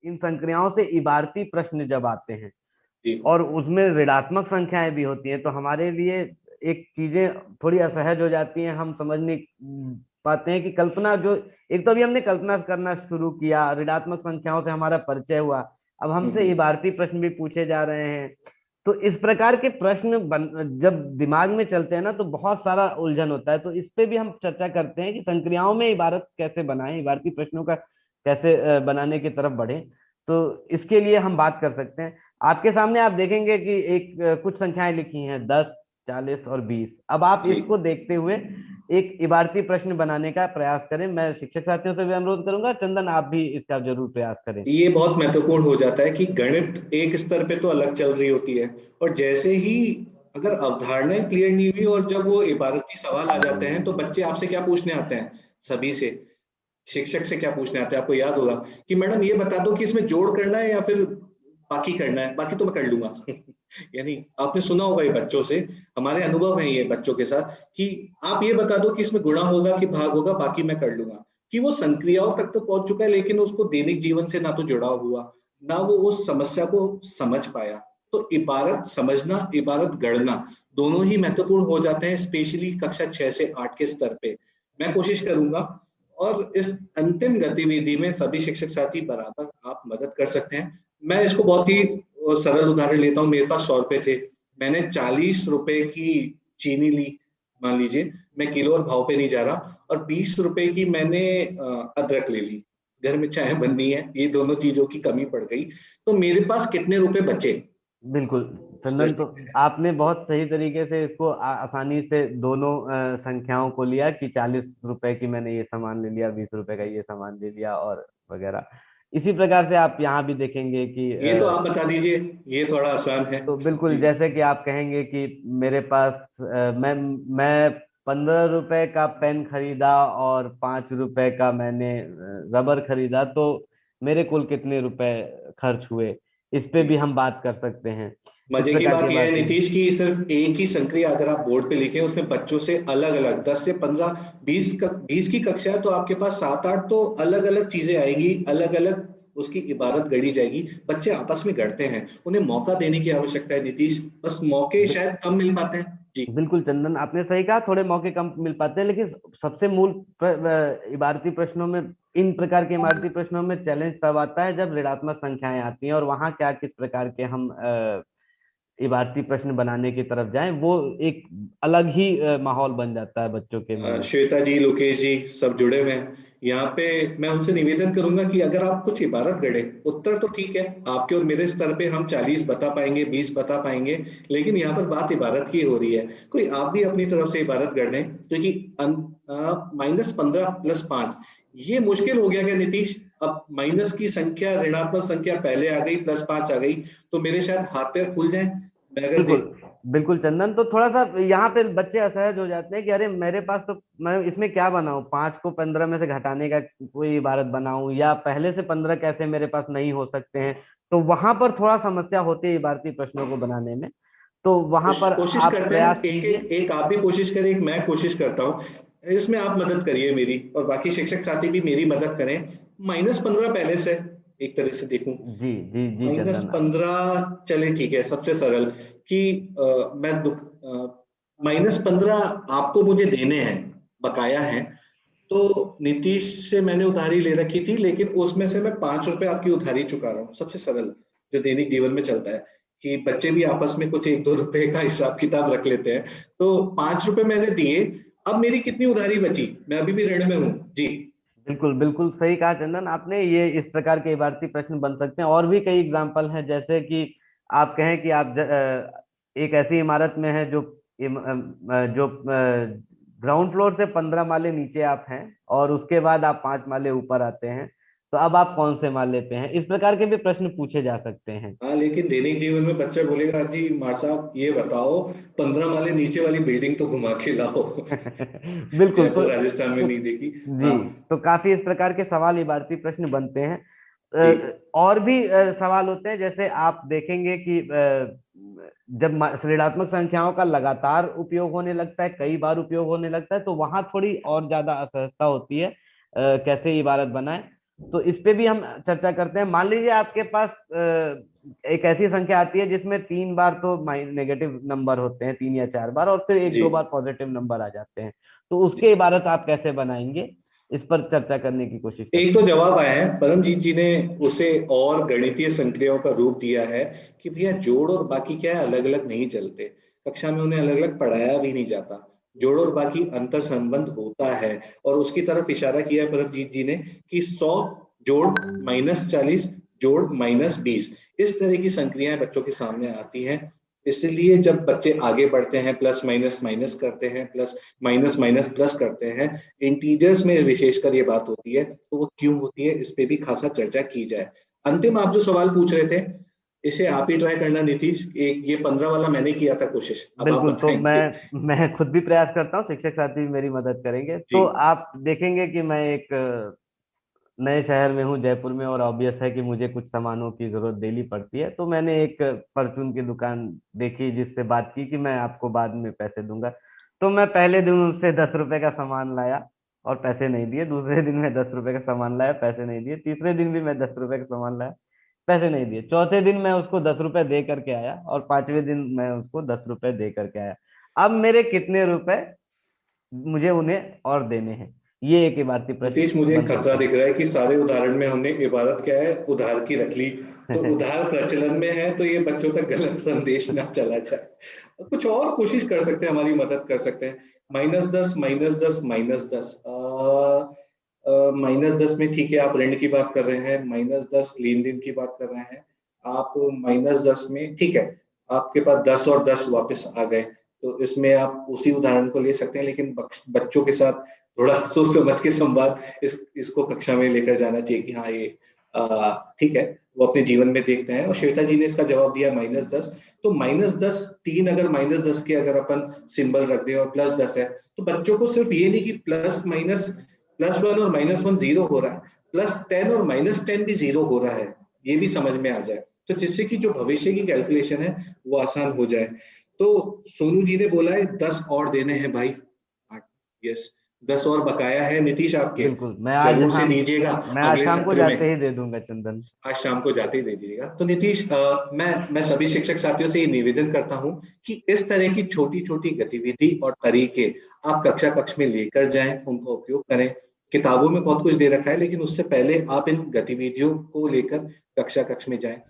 इन संक्रियाओं से इबारती प्रश्न जब आते हैं जी और उसमें ऋणात्मक संख्याएं भी होती हैं, तो हमारे लिए एक चीजें थोड़ी असहज हो जाती हैं। हम समझ नहीं पाते हैं कि कल्पना जो, एक तो अभी हमने कल्पना करना शुरू किया, ऋणात्मक संख्याओं से हमारा परिचय हुआ, अब हमसे हम्म। इबारती प्रश्न भी पूछे जा रहे हैं। तो इस प्रकार के प्रश्न जब दिमाग में चलते हैं ना, तो बहुत सारा उलझन होता है। तो इस पे भी हम चर्चा करते हैं कि संक्रियाओं में इबारत कैसे बनाएं, इबारती प्रश्नों का कैसे बनाने की तरफ बढ़े। तो इसके लिए हम बात कर सकते हैं। आपके सामने आप देखेंगे कि एक कुछ संख्याएं लिखी हैं, 10, 40 और 20। अब आप जी, इसको देखते हुए एक इबारती प्रश्न बनाने का प्रयास करें। मैं शिक्षक साथियों से भी अनुरोध करूंगा, चंदन आप भी इसका जरूर प्रयास करें। ये बहुत महत्वपूर्ण हो जाता है कि गणित एक स्तर पे तो अलग चल रही होती है, और जैसे ही अगर अवधारणाएं क्लियर नहीं हुई और जब वो इबारती सवाल आ जाते हैं तो बच्चे आपसे क्या पूछने आते हैं, सभी से, शिक्षक से क्या पूछने आते हैं, आपको याद होगा कि मैडम ये बता दो कि इसमें जोड़ करना है या फिर बाकी करना है, बाकी तो मैं कर लूंगा। यानी आपने सुना होगा ये बच्चों से, हमारे अनुभव है ये बच्चों के साथ, कि आप ये बता दो कि इसमें गुणा होगा कि भाग होगा, बाकी मैं कर लूंगा। कि वो संक्रियाओं तक तो पहुंच चुका है लेकिन उसको दैनिक जीवन से ना तो जुड़ा हुआ, ना वो उस समस्या को समझ पाया। तो इबारत समझना, इबारत गढ़ना, दोनों ही महत्वपूर्ण हो जाते हैं, स्पेशली कक्षा 6 से 8 के स्तर पे। मैं कोशिश करूंगा, और इस अंतिम गतिविधि में सभी शिक्षक साथी बराबर आप मदद कर सकते हैं। मैं इसको बहुत ही सरल उदाहरण लेता हूँ। मेरे पास 100 रुपए थे, मैंने 40 रुपए की चीनी ली, मान लीजिए, मैं किलो और भाव पे नहीं जा रहा, और 20 रुपए की मैंने अदरक ले ली, घर में चाय बननी है, ये दोनों चीजों की कमी पड़ गई, तो मेरे पास कितने रुपए बचे बिल्कुल उस चंदन, तो दृष्टि में। आपने बहुत सही तरीके से इसको आसानी से दोनों संख्याओं को लिया कि 40 रुपए की मैंने ये सामान ले लिया, 20 रुपए का ये सामान ले लिया और वगैरह। इसी प्रकार से आप यहाँ भी देखेंगे कि ये तो आप बता दीजिए, ये थोड़ा आसान है। तो बिल्कुल जी जैसे कि आप कहेंगे कि मेरे पास मैं 15 रुपए का पेन खरीदा और 5 रुपए का मैंने रबर खरीदा, तो मेरे कुल कितने रुपए खर्च हुए, इस पे जी। भी हम बात कर सकते हैं। इस मजे की प्रकार बात की यह है बातें हैं। नीतीश, की सिर्फ एक ही संक्रिया अगर आप बोर्ड पे लिखें उसमें बच्चों से अलग अलग 10 से 15, 20 की कक्षा है तो आपके पास 7-8 तो अलग अलग चीजें आएंगी, अलग अलग उसकी इबारत गढ़ी जाएगी। बच्चे आपस में गढ़ते हैं, उन्हें मौका देने की आवश्यकता है नीतीश, बस मौके शायद कम मिल पाते हैं। जी बिल्कुल चंदन, आपने सही कहा, थोड़े मौके कम मिल पाते हैं, लेकिन सबसे मूल इबारती प्रश्नों में, इन प्रकार के इबारती प्रश्नों में चैलेंज तब आता है जब ऋणात्मक संख्याएं आती हैं, और वहां क्या किस प्रकार के हम इबारती प्रश्न बनाने की तरफ जाएं, वो एक अलग ही माहौल बन जाता है बच्चों के मन में। श्वेता जी, लोकेश जी, सब जुड़े हुए हैं यहाँ पे। मैं उनसे निवेदन करूंगा कि अगर आप कुछ इबारत गढ़े, उत्तर तो ठीक है, आपके और मेरे स्तर पे हम 40 बता पाएंगे, 20 बता पाएंगे, लेकिन यहाँ पर बात इबारत की हो रही है। कोई आप भी अपनी तरफ से इबारत गढ़ लें, क्योंकि -15 + 5 ये मुश्किल हो गया क्या नीतीश? अब माइनस की संख्या, ऋणात्मक संख्या पहले आ गई, +5 आ गई, तो मेरे शायद हाथ पैर खुल जाएं। मैं अगर बिल्कुल बिल्कुल चंदन, तो थोड़ा सा यहाँ पे बच्चे असहज हो जाते हैं कि अरे मेरे पास तो, मैं इसमें क्या बनाऊं, 5 को 15 में से घटाने का कोई इबारत बनाऊं, या पहले से 15 कैसे मेरे पास नहीं हो सकते हैं। तो वहां पर थोड़ा समस्या होती है इबारती प्रश्नों को बनाने में। तो वहां पर कोशिश आप करते हैं, प्रयास एक एक कीजिए। एक आप भी कोशिश करें, एक मैं कोशिश करता हूँ, इसमें आप मदद करिए मेरी, और बाकी शिक्षक साथी भी मेरी मदद करें। -15 पहले से एक तरह से देखूं, जी जी जी माइनस चंदन। पंद्रह चले, ठीक है, सबसे सरल, कि मैं दुख -15 आपको मुझे देने हैं, बकाया हैं। तो नीतीश से मैंने उधारी ले रखी थी, लेकिन उसमें से मैं 5 रुपए आपकी उधारी चुका रहा हूँ, सबसे सरल जो दैनिक जीवन में चलता है, कि बच्चे भी आपस में कुछ 1-2 रुपए का हिसाब किताब रख लेते हैं। तो 5 रुपए मैंने दिए, अब मेरी कितनी उधारी बची, मैं अभी भी ऋण में हूँ। जी बिल्कुल बिल्कुल सही कहा चंदन आपने, ये इस प्रकार के इबारती प्रश्न बन सकते हैं। और भी कई एग्जाम्पल हैं, जैसे कि आप कहें कि आप एक ऐसी इमारत में है जो जो ग्राउंड फ्लोर से 15 माले नीचे आप हैं, और उसके बाद आप 5 माले ऊपर आते हैं, तो अब आप कौन से माले पे हैं, इस प्रकार के भी प्रश्न पूछे जा सकते हैं। हाँ, लेकिन दैनिक जीवन में बच्चा बोलेगा, जी मार साहब ये बताओ, 15 माले नीचे वाली बिल्डिंग तो घुमा के लाओ। बिल्कुल जयपुर राजस्थान में तो नहीं देखी। जी, हाँ तो काफी इस प्रकार के सवाल इबारती प्रश्न बनते हैं। जी और भी सवाल होते हैं, जैसे आप देखेंगे कि जब ऋणात्मक संख्याओं का लगातार उपयोग होने लगता है, कई बार उपयोग होने लगता है, तो वहां थोड़ी और ज्यादा असहजता होती है कैसे इबारत बनाए। तो इस पे भी हम चर्चा करते हैं। मान लीजिए आपके पास एक ऐसी संख्या आती है जिसमें 3 बार तो नेगेटिव नंबर होते हैं, 3 या 4 बार, और फिर एक जी, दो बार पॉजिटिव नंबर आ जाते हैं। तो उसके इबारत आप कैसे बनाएंगे, इस पर चर्चा करने की कोशिश एक करते तो हैं। जवाब आया है, परमजीत जी ने उसे और गणितीय संक्रियाओं का रूप दिया है कि भैया जोड़ और बाकी क्या है, अलग अलग नहीं चलते। कक्षा में उन्हें अलग अलग पढ़ाया भी नहीं जाता। जोड़ और बाकी अंतर संबंध होता है। और उसकी तरफ इशारा किया है परमजीत जी ने कि 100 जोड़ -40 जोड़ -20, इस तरह की संक्रियाएं बच्चों के सामने आती हैं। इसलिए जब बच्चे आगे बढ़ते हैं, प्लस माइनस माइनस करते हैं, प्लस माइनस माइनस प्लस करते हैं, इंटीजर्स में विशेषकर ये बात होती है, तो वो क्यों होती है इस पे भी खासा चर्चा की जाए। अंतिम आप जो सवाल पूछ रहे थे, इसे आप ही ट्राई करना नीतीश। एक ये 15 वाला मैंने किया था कोशिश, अब आप बिल्कुल, तो बताएंगे। मैं खुद भी प्रयास करता हूँ, शिक्षक साथी भी मेरी मदद करेंगे। जी तो आप देखेंगे कि मैं एक नए शहर में हूँ, जयपुर में, और ऑब्वियस है कि मुझे कुछ सामानों की जरूरत डेली पड़ती है। तो मैंने एक परचून की दुकान देखी जिससे बात की कि मैं आपको बाद में पैसे दूंगा। तो मैं पहले दिन उनसे 10 रुपए का सामान लाया और पैसे नहीं दिए, दूसरे दिन मैं 10 रुपए का सामान लाया, पैसे नहीं दिए, तीसरे दिन भी मैं 10 रुपए का सामान लाया, पैसे नहीं दिए, चौथे दिन मैं उसको 10 रुपए दे करके आया, और पांचवें दिन मैं उसको 10 रुपए दे करके आया। अब मेरे कितने रुपए मुझे उन्हें और देने हैं, ये एक इबारती प्रश्न नीतीश, मुझे एक बन खतरा सकता दिख रहा है कि सारे उदाहरण में हमने इबारत क्या है, उधार की रख ली। तो है। उधार प्रचलन में है, तो ये बच्चों तक गलत संदेश ना चला जाए। कुछ और कोशिश कर सकते हैं, हमारी मदद कर सकते हैं। -10 -10 -10, -10 में ठीक है, आप ऋण की बात कर रहे हैं, -10 लेन देन की बात कर रहे हैं। आप -10 में ठीक है, आपके पास 10 और 10 वापस आ गए, तो इसमें आप उसी उदाहरण को ले सकते हैं, लेकिन बच्चों के साथ थोड़ा सोच समझ के संवाद इसको कक्षा में लेकर जाना चाहिए कि हाँ ये ठीक है, वो अपने जीवन में देखते हैं। और श्वेता जी ने इसका जवाब दिया -10। तो -10, 3 अगर -10 के अगर अपन सिंबल रख दें और +10 है, तो बच्चों को सिर्फ ये नहीं कि प्लस माइनस +1 और -1 जीरो हो रहा है, +10 और -10 भी जीरो हो रहा है, ये भी समझ में आ जाए, तो जिससे कि जो भविष्य की कैलकुलेशन है वो आसान हो जाए। तो सोनू जी ने बोला है 10 और देने हैं भाई। यस, 10 और बकाया है नीतीश आपके, बिल्कुल, जरूर से दीजिएगा मैं आज अगले शाम को सत्र में। जाते ही दे दूंगा चंदन। आज शाम को जाते ही दे दीजिएगा। तो नीतीश, मैं सभी शिक्षक साथियों से ये निवेदन करता हूँ कि इस तरह की छोटी छोटी गतिविधि और तरीके आप कक्षा कक्ष में लेकर जाएं, उनका उपयोग करें। किताबों में बहुत कुछ दे रखा है, लेकिन उससे पहले आप इन गतिविधियों को लेकर कक्षा कक्ष में जाएं।